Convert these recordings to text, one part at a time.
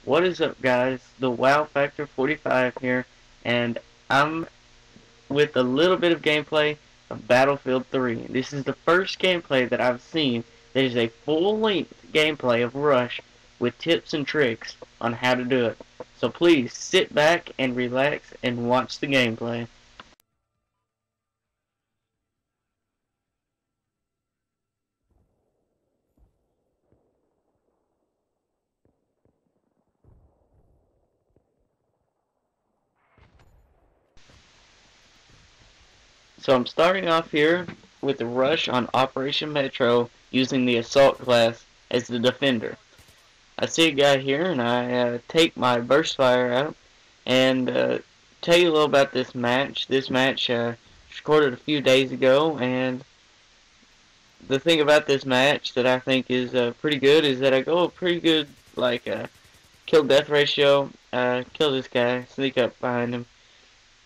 What is up, guys? The Wow Factor 45 here, and I'm with a little bit of gameplay of Battlefield 3. This is the first gameplay that I've seen that is a full-length gameplay of Rush with tips and tricks on how to do it. So please sit back and relax and watch the gameplay. So I'm starting off here with the Rush on Operation Metro using the Assault class as the defender. I see a guy here, and I take my burst fire out and tell you a little about this match. This match recorded a few days ago, and the thing about this match that I think is pretty good is that I go a pretty good like kill death ratio. Kill this guy, sneak up behind him,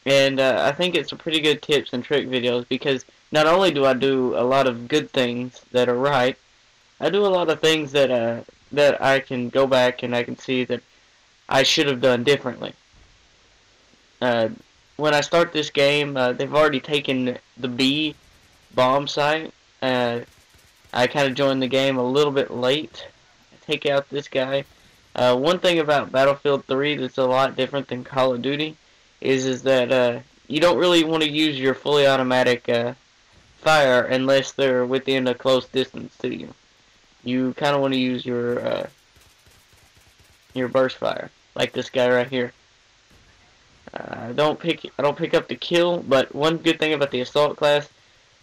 and I think it's a pretty good tips and trick videos because not only do I do a lot of good things that are right, I do a lot of things that I can go back and I can see that I should have done differently. Uh, when I start this game, they've already taken the B bomb site. I kind of joined the game a little bit late. Take out this guy. One thing about Battlefield 3 that's a lot different than Call of Duty is that you don't really want to use your fully automatic fire unless they're within a close distance to you. You kind of want to use your burst fire, like this guy right here. I don't pick up the kill, but one good thing about the assault class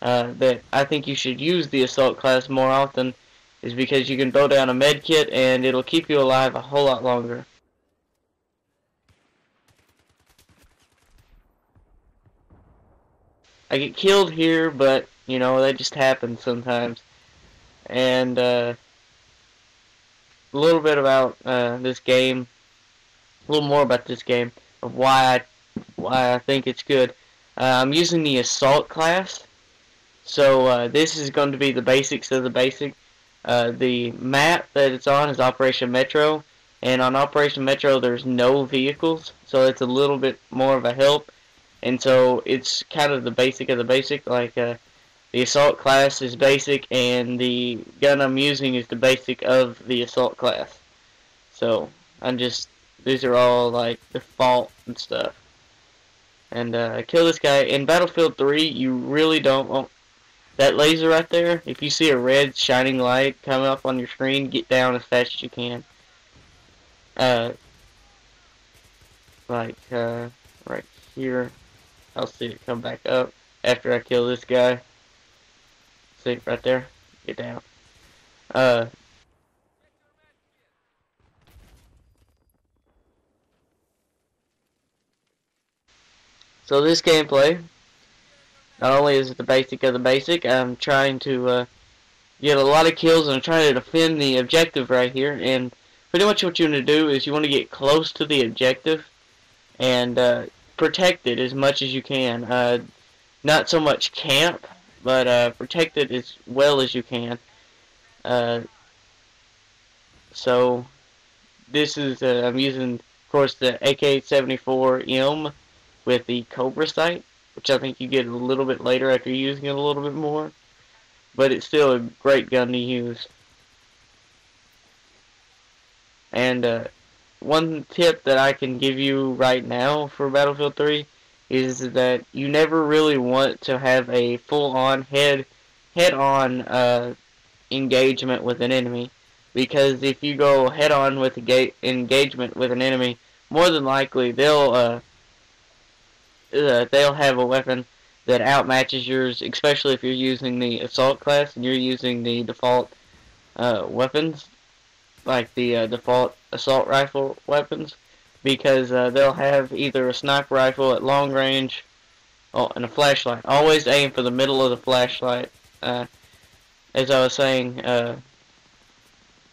that I think you should use the assault class more often is because you can throw down a med kit and it'll keep you alive a whole lot longer. I get killed here, but you know that just happens sometimes. And a little bit about this game, a little more about this game of why I think it's good. I'm using the assault class, so this is going to be the basics of the basic. The map that it's on is Operation Metro, and on Operation Metro there's no vehicles, so it's a little bit more of a help. And so it's kind of the basic of the basic. Like the assault class is basic, and the gun I'm using is the basic of the assault class. So these are all like default and stuff. And kill this guy. In Battlefield 3, you really don't want that laser right there. If you see a red shining light coming up on your screen, get down as fast as you can. Right here, I'll see it come back up after I kill this guy. See, right there, get down. So this gameplay, not only is it the basic of the basic, I'm trying to get a lot of kills and I'm trying to defend the objective right here. And pretty much what you want to do is you want to get close to the objective and protect it as much as you can. Not so much camp, but protect it as well as you can. So this is I'm using, of course, the AK-74M with the Cobra sight, which I think you get a little bit later after using it a little bit more, but it's still a great gun to use. And one tip that I can give you right now for Battlefield 3 is that you never really want to have a full-on head-on engagement with an enemy, because if you go head-on with engagement with an enemy, more than likely they'll have a weapon that outmatches yours, especially if you're using the assault class and you're using the default weapons, like the default assault rifle weapons, because they'll have either a sniper rifle at long range and a flashlight. Always aim for the middle of the flashlight. As I was saying,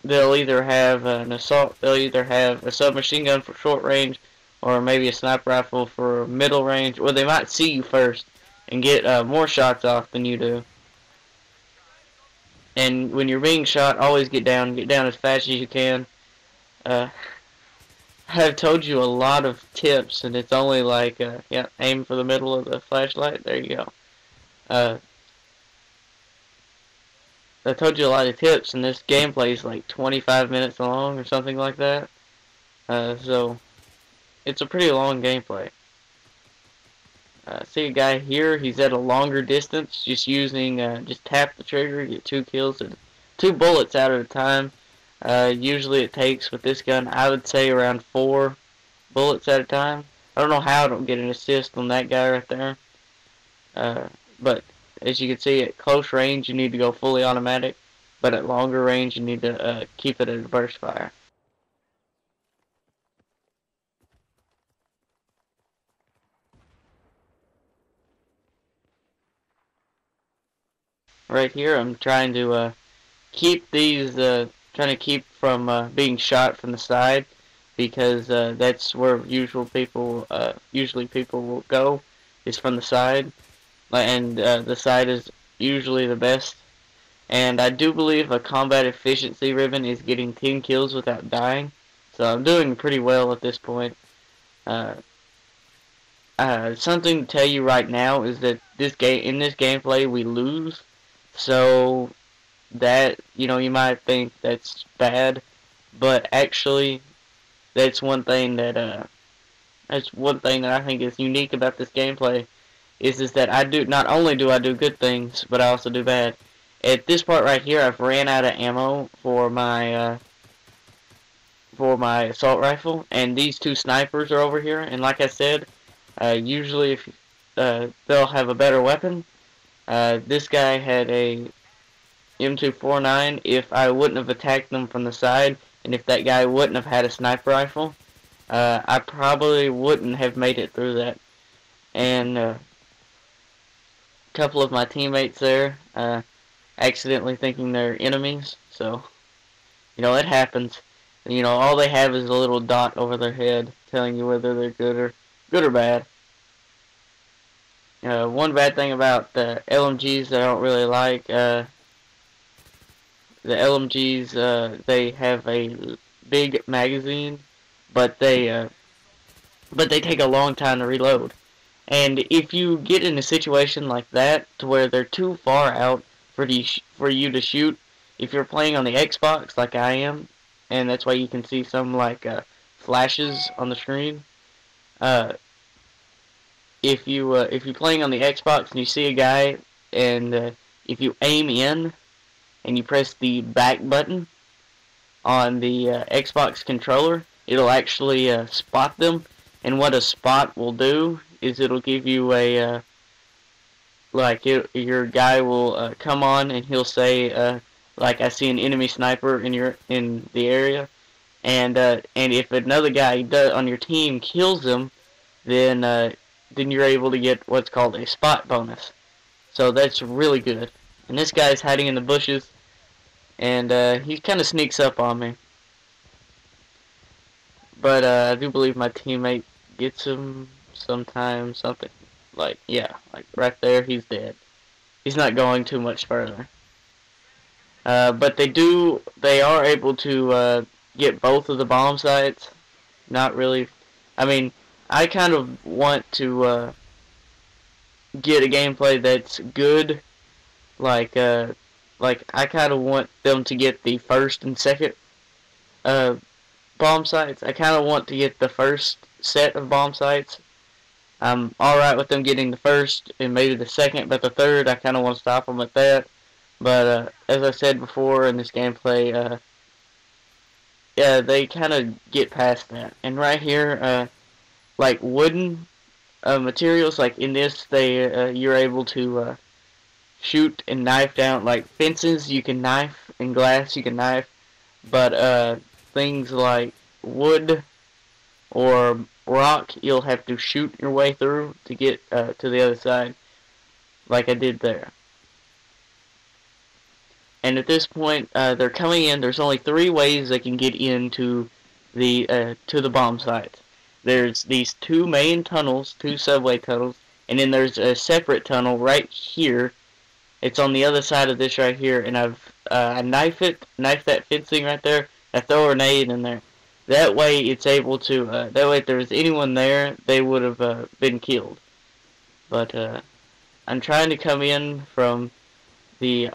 they'll either have they'll either have a submachine gun for short range, or maybe a sniper rifle for middle range, or they might see you first and get more shots off than you do. And when you're being shot, always get down as fast as you can. I've told you a lot of tips, and it's only like, yeah, aim for the middle of the flashlight. There you go. Uh, I told you a lot of tips, and this gameplay is like 25 minutes long or something like that. So it's a pretty long gameplay. See a guy here, he's at a longer distance, just using, just tap the trigger, get 2 kills, and 2 bullets out at a time. Usually it takes, with this gun, I would say around 4 bullets at a time. I don't know how I don't get an assist on that guy right there. But as you can see, at close range you need to go fully automatic, but at longer range you need to keep it at a burst fire. Right here I'm trying to keep these, trying to keep from being shot from the side, because that's where usually people will go, is from the side, and the side is usually the best. And I do believe a combat efficiency ribbon is getting 10 kills without dying, so I'm doing pretty well at this point. Something to tell you right now is that in this gameplay we lose, so that, you might think that's bad, but actually that's one thing that I think is unique about this gameplay, is that not only do I do good things, but I also do bad. At this part right here, I've ran out of ammo for my assault rifle, and these 2 snipers are over here. And like I said, usually if they'll have a better weapon. This guy had a M249. If I wouldn't have attacked them from the side, and if that guy wouldn't have had a sniper rifle, I probably wouldn't have made it through that. And a couple of my teammates there accidentally thinking they're enemies, so it happens. All they have is a little dot over their head telling you whether they're good or bad. One bad thing about the LMGs that I don't really like, the LMGs, they have a big magazine, but they take a long time to reload. And if you get in a situation like that, to where they're too far out for you to shoot, if you're playing on the Xbox like I am, and that's why you can see some flashes on the screen. If you're playing on the Xbox and you see a guy, and if you aim in and you press the back button on the Xbox controller, it'll actually spot them. And what a spot will do is it'll give you a your guy will come on and he'll say I see an enemy sniper in the area, and if another guy on your team kills him, then you're able to get what's called a spot bonus. So that's really good. And this guy's hiding in the bushes, and he kind of sneaks up on me. But I do believe my teammate gets him sometimes. Something yeah, right there, he's dead. He's not going too much further. But they are able to get both of the bomb sites. Not really. I mean, I kind of want to get a gameplay that's good. I kind of want them to get the first and second bomb sites. I kind of want to get the first set of bomb sites. I'm alright with them getting the first and maybe the second, but the third, I kind of want to stop them at that. But as I said before in this gameplay, yeah, they kind of get past that. And right here, wooden materials, like in this, you're able to shoot and knife down. Like fences, you can knife, and glass, you can knife. But things like wood or rock, you'll have to shoot your way through to get to the other side, like I did there. And at this point, they're coming in. There's only 3 ways they can get into the bomb sites. There's these 2 main tunnels, 2 subway tunnels, and then there's a separate tunnel right here. It's on the other side of this right here, and I knife that fencing right there. I throw a grenade in there. That way it's able to, that way if there was anyone there, they would have been killed. But I'm trying to come in from the,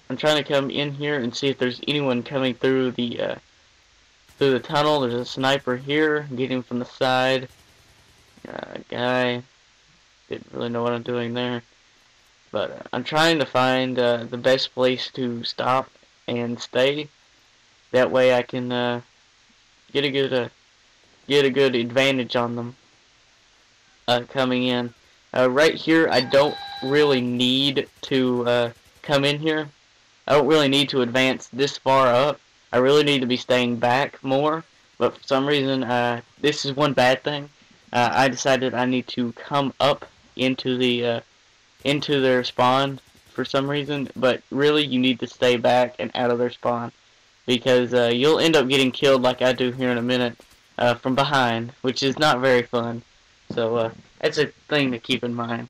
I'm trying to come in here and see if there's anyone coming through the tunnel. There's a sniper here, get him from the side. Guy, didn't really know what I'm doing there. But I'm trying to find the best place to stop and stay. That way I can get a good advantage on them coming in. Right here, I don't really need to come in here. I don't really need to advance this far up. I really need to be staying back more. But for some reason, this is one bad thing. I decided I need to come up into their spawn for some reason. But really, you need to stay back and out of their spawn, because you'll end up getting killed like I do here in a minute from behind, which is not very fun. So that's a thing to keep in mind.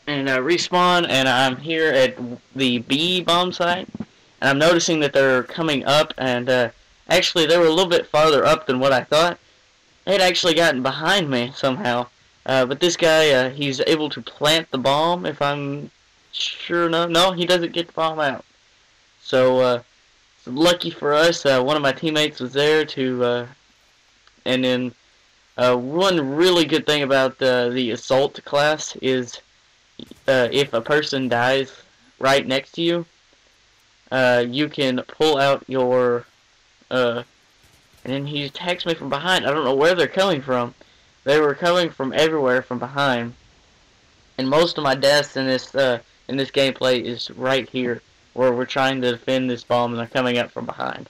And respawn, and I'm here at the B bomb site, and I'm noticing that they're coming up, and actually they were a little bit farther up than what I thought. They had actually gotten behind me somehow, but this guy, he's able to plant the bomb, if I'm sure. No, he doesn't get the bomb out. So, lucky for us, one of my teammates was there to, and then one really good thing about the assault class is if a person dies right next to you, you can pull out your, and then he attacks me from behind. I don't know where they're coming from. They were coming from everywhere from behind. And most of my deaths in this gameplay is right here, where we're trying to defend this bomb and they're coming up from behind.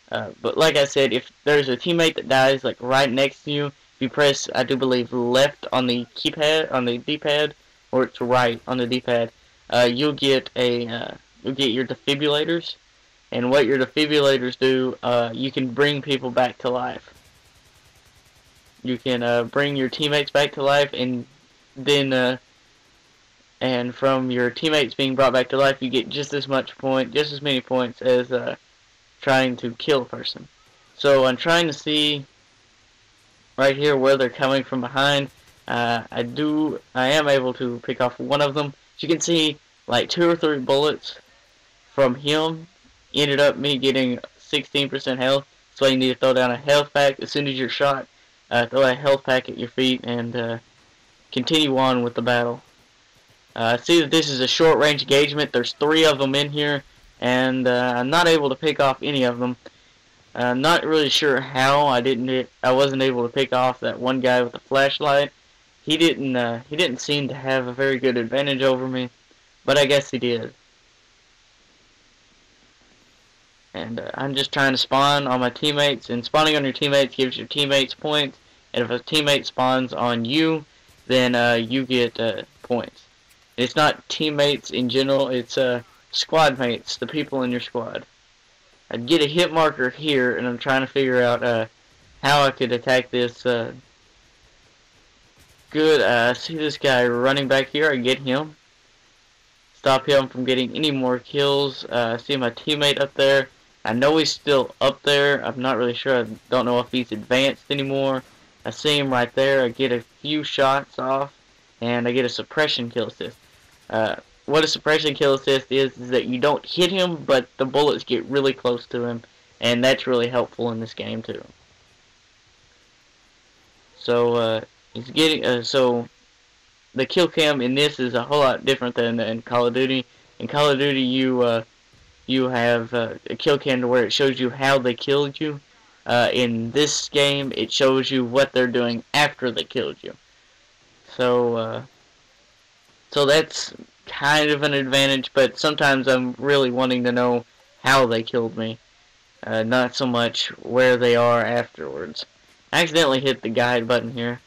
But like I said, if there's a teammate that dies like right next to you, if you press, I do believe, left on the keypad, on the D-pad, or it's right on the D-pad, you'll get your defibrillators. And what your defibrillators do, you can bring people back to life. You can bring your teammates back to life, and then and from your teammates being brought back to life, you get just as many points as trying to kill a person. So I'm trying to see right here where they're coming from behind. I am able to pick off one of them. As you can see, like 2 or 3 bullets from him ended up me getting 16% health. So you need to throw down a health pack as soon as you're shot. Throw a health pack at your feet and continue on with the battle. I see that this is a short range engagement. There's 3 of them in here, and I'm not able to pick off any of them. I'm not really sure how I wasn't able to pick off that one guy with the flashlight. He didn't seem to have a very good advantage over me, but I guess he did. And I'm just trying to spawn on my teammates, and spawning on your teammates gives your teammates points, and if a teammate spawns on you, then you get points. It's not teammates in general, it's squad mates, the people in your squad. I'd get a hit marker here, and I'm trying to figure out how I could attack this. Good, I see this guy running back here. I get him. Stop him from getting any more kills. I see my teammate up there. I know he's still up there. I'm not really sure. I don't know if he's advanced anymore. I see him right there. I get a few shots off, and I get a suppression kill assist. What a suppression kill assist is that you don't hit him, but the bullets get really close to him, and that's really helpful in this game too. So he's getting so the kill cam in this is a whole lot different than in Call of Duty. In Call of Duty, you have a kill cam to where it shows you how they killed you. In this game, it shows you what they're doing after they killed you. So that's kind of an advantage, but sometimes I'm really wanting to know how they killed me, not so much where they are afterwards. I accidentally hit the guide button here,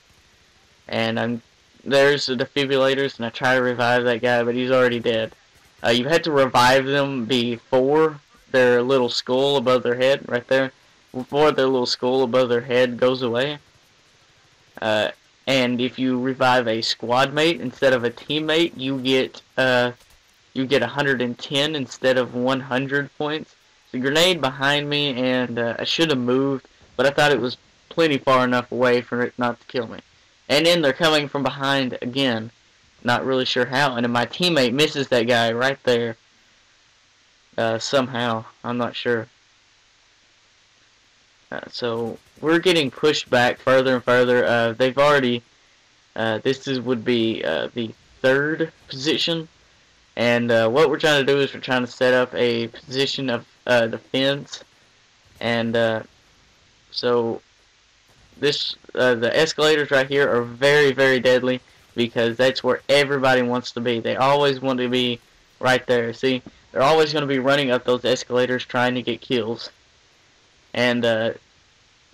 and there's the defibrillators, and I try to revive that guy, but he's already dead. You had to revive them before their little skull above their head, right there. before their little skull above their head goes away. Uh, and if you revive a squad mate instead of a teammate, you get 110 instead of 100 points. The grenade behind me, and I should have moved, but I thought it was plenty far enough away for it not to kill me. And then they're coming from behind again. Not really sure how, and then my teammate misses that guy right there. Somehow, I'm not sure. So we're getting pushed back further and further. They've already. Would be the third position, and what we're trying to do is we're trying to set up a position of defense, and so this the escalators right here are very, very deadly because that's where everybody wants to be. They always want to be right there. See, they're always going to be running up those escalators trying to get kills. And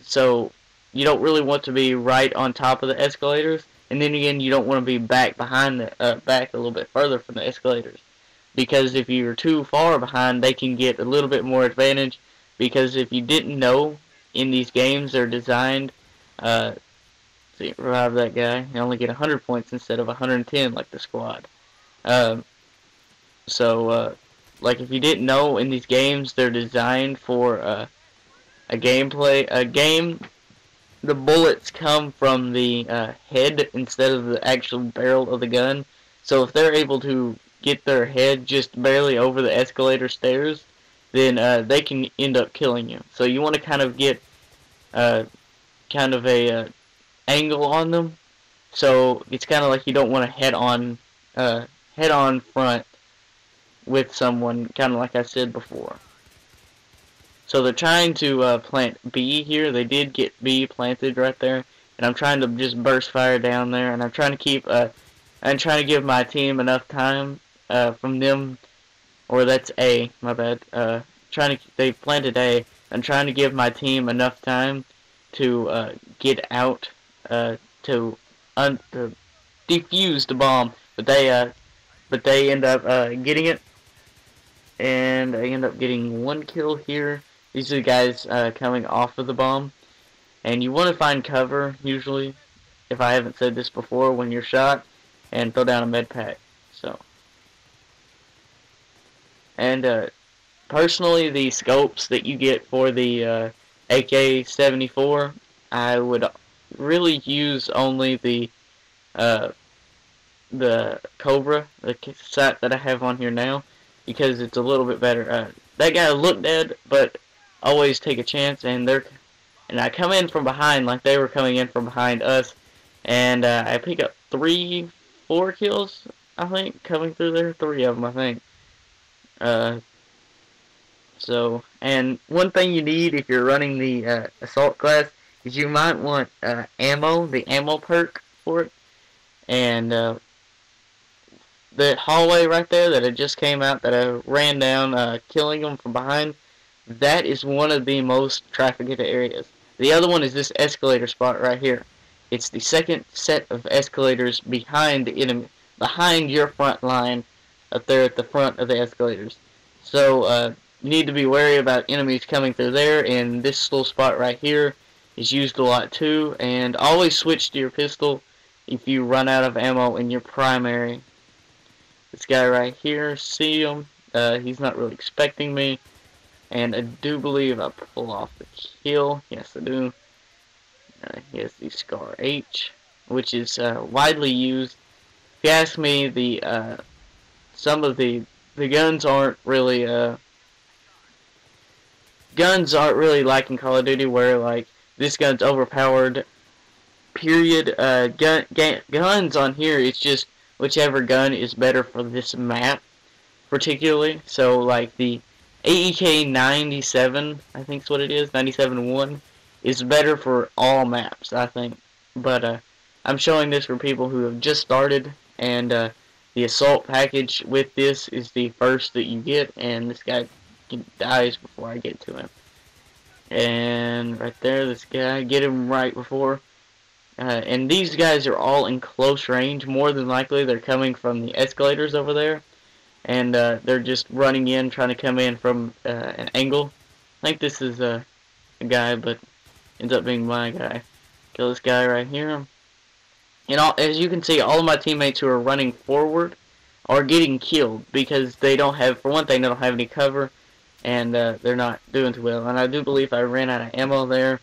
so you don't really want to be right on top of the escalators, and then again you don't want to be back behind the back a little bit further from the escalators, because if you're too far behind they can get a little bit more advantage. Because if you didn't know, in these games they're designed see, revive that guy, you only get 100 points instead of 110 like the squad. Like if you didn't know, in these games they're designed for a game, the bullets come from the head instead of the actual barrel of the gun. So if they're able to get their head just barely over the escalator stairs, then they can end up killing you. So you want to kind of get kind of a angle on them. So it's kind of like you don't want to head on front with someone, kind of like I said before. So they're trying to plant B here. They did get B planted right there, and I'm trying to just burst fire down there, and I'm trying to keep I'm trying to give my team enough time from them, or that's A, my bad. They planted A. I'm trying to give my team enough time to get out to defuse the bomb, but they end up getting it, and I end up getting one kill here. These are the guys coming off of the bomb, and you want to find cover usually, if I haven't said this before, when you're shot, and throw down a med pack. So, and personally, the scopes that you get for the AK-74, I would really use only the Cobra, the sight that I have on here now, because it's a little bit better. That guy looked dead, but always take a chance, and I come in from behind like they were coming in from behind us, and I pick up 4 kills, I think, coming through there. 3 of them, I think. So, and one thing you need if you're running the assault class is you might want ammo, the ammo perk for it. And the hallway right there that I just came out, that I ran down, killing them from behind, that is one of the most trafficked areas. The other one is this escalator spot right here. It's the second set of escalators behind the enemy, behind your front line, up there at the front of the escalators. So you need to be wary about enemies coming through there, and this little spot right here is used a lot too. And always switch to your pistol if you run out of ammo in your primary. This guy right here, see him? He's not really expecting me, and I do believe I pull off the kill. Yes, I do. He has the Scar H, which is widely used. If you ask me, some of the guns aren't really like in Call of Duty, where like this gun's overpowered. Period. Guns on here, it's just whichever gun is better for this map, particularly. So like the AEK 97, I think is what it is, 97-1, is better for all maps, I think. But I'm showing this for people who have just started, and the assault package with this is the first that you get, and this guy dies before I get to him. And right there, this guy, get him right before. And these guys are all in close range. More than likely, they're coming from the escalators over there, and they're just running in, trying to come in from an angle. I think this is a guy, but ends up being my guy. Kill this guy right here. And as you can see, all of my teammates who are running forward are getting killed because they don't have, for one thing, they don't have any cover, and they're not doing too well. And I do believe I ran out of ammo there,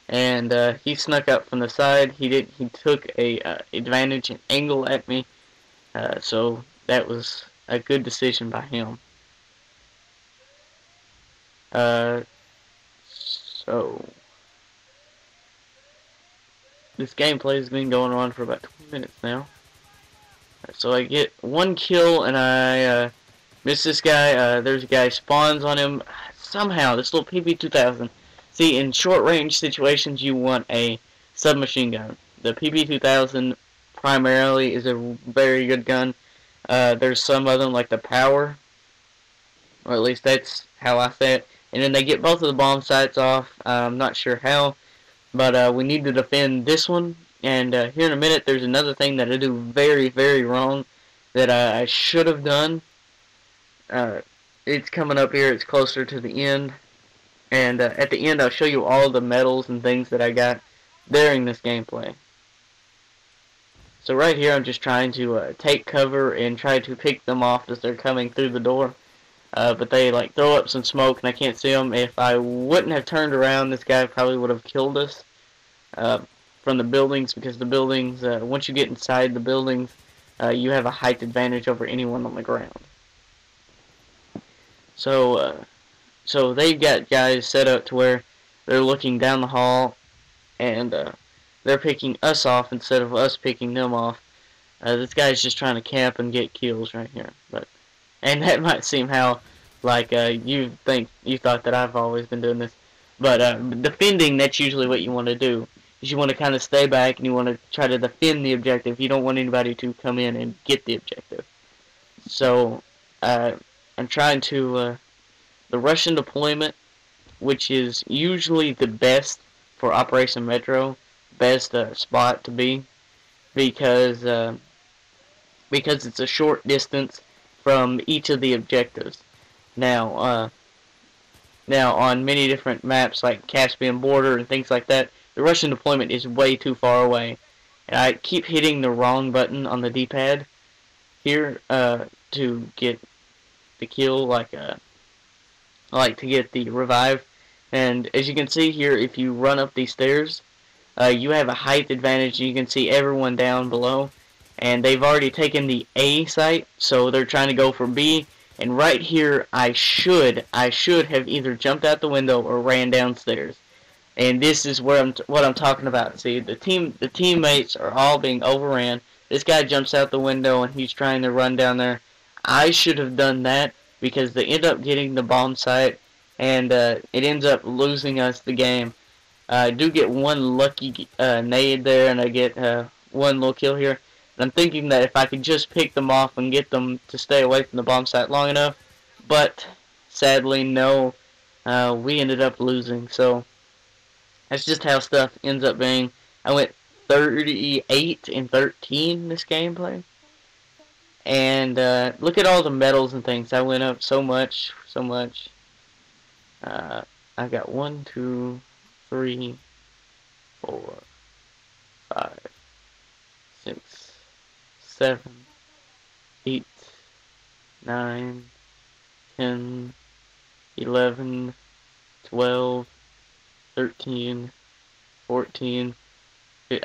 and he snuck up from the side. He took a advantage and angle at me, so that was a good decision by him. So this gameplay has been going on for about 20 minutes now. So I get one kill and I miss this guy. There's a guy spawns on him. Somehow, this little PP2000. See, in short range situations, you want a submachine gun. The PP2000 primarily is a very good gun. There's some of them like the Power, or at least that's how I say it. And then they get both of the bomb sights off. I'm not sure how, but we need to defend this one. And here in a minute, there's another thing that I do very, very wrong that I should have done. It's coming up here. It's closer to the end. And at the end, I'll show you all the medals and things that I got during this gameplay. So right here, I'm just trying to take cover and try to pick them off as they're coming through the door. But they like throw up some smoke and I can't see them. If I wouldn't have turned around, this guy probably would have killed us from the buildings, because the buildings, once you get inside the buildings, you have a height advantage over anyone on the ground. So they've got guys set up to where they're looking down the hall and they're picking us off instead of us picking them off. This guy's just trying to camp and get kills right here. And that might seem how, like, you thought that I've always been doing this. But defending, that's usually what you want to do. Is you want to kind of stay back and you want to try to defend the objective. You don't want anybody to come in and get the objective. So, I'm trying to, the Russian deployment, which is usually the best for Operation Metro, best spot to be, because it's a short distance from each of the objectives. Now on many different maps like Caspian Border and things like that, the Russian deployment is way too far away. And I keep hitting the wrong button on the D-pad here to get the kill, like to get the revive. And as you can see here, if you run up these stairs, you have a height advantage. You can see everyone down below. And they've already taken the A site, so they're trying to go for B. And right here, I should have either jumped out the window or ran downstairs. And this is where what I'm talking about. See, the teammates are all being overran. This guy jumps out the window and he's trying to run down there. I should have done that because they end up getting the bomb site, and it ends up losing us the game. I do get one lucky nade there, and I get one little kill here. And I'm thinking that if I could just pick them off and get them to stay away from the bomb site long enough, but sadly, no, we ended up losing. So that's just how stuff ends up being. I went 38-13 this gameplay, and look at all the medals and things. I went up so much. I got 1, 2, 3, 4, 5, 6, 7, 8, 9, 10, 11, 12, 13, 14.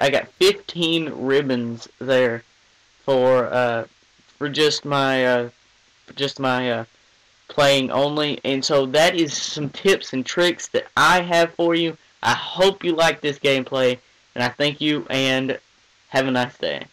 I got 15 ribbons there for just my playing only. And so that is some tips and tricks that I have for you. I hope you like this gameplay, and I thank you, and have a nice day.